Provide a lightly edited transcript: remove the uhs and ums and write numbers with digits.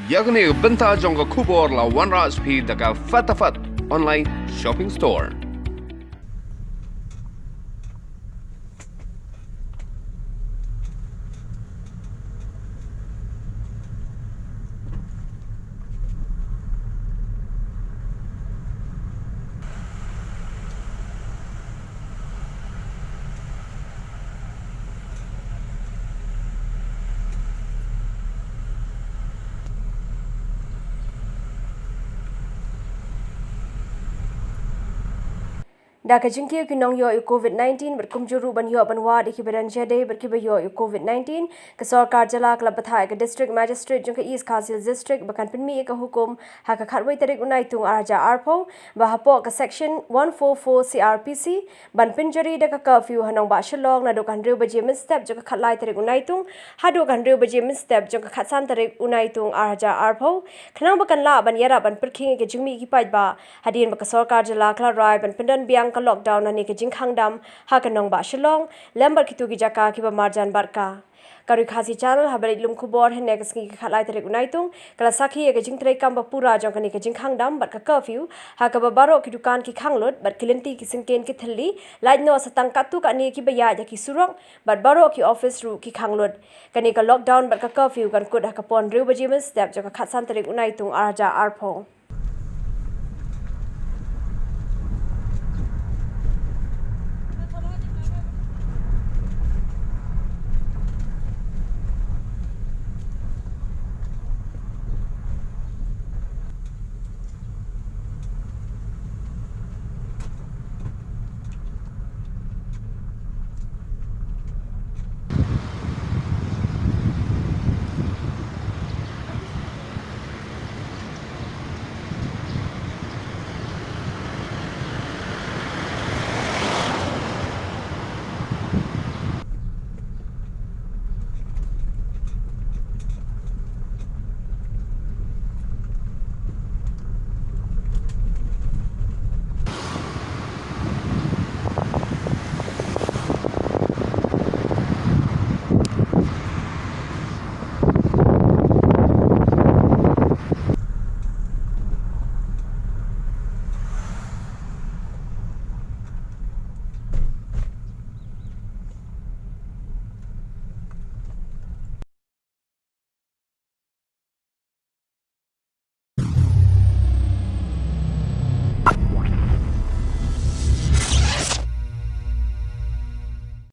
Yagni benta jonga kubor la OneRa's P daga fatafat online shopping store. Daka jingki kinong yo COVID-19 berkum juru ban yo banwa di kibaran jade berkiba yo COVID-19 ke sarkar jala kelab bathai ke district magistrate jungka East Kazil district bakan penmi ke hukum haka khatwai tarik unai tung arja arpo bahapo ke section 144 CRPC ban penjari daka curfew hanong ba shalong na dokan riu baje min step jungka khatlai tarik unai tung hadu kan riu baje min step jungka khatsan tarik unai tung arja arpo khnang bakan la ban yara ban perking ke jungmi ki pai ba hadin ba ke sarkar jala khlarai ban pendan biang ka lockdown ani ke jingkhang dam ha kanong ba shalong lembar kitu ki jaka ki ba marjan barka Kari khasi channel habari lum khubor he next ki khalai tarik unai tung kala sakhi ke jing trai kam ba pura jong kani ke jingkhang dam bar ka curfew ha ka ba baro ki dukan ki khanglot bar kilinti ki singken ki thalli lait no satang katu ka ni ki ba ya ki surok bar baro ki office ru ki khanglot kani ka lockdown bar ka curfew kan kut ha ka pon riu bajimen step jong ka khatsan tarik unai tung arja arpho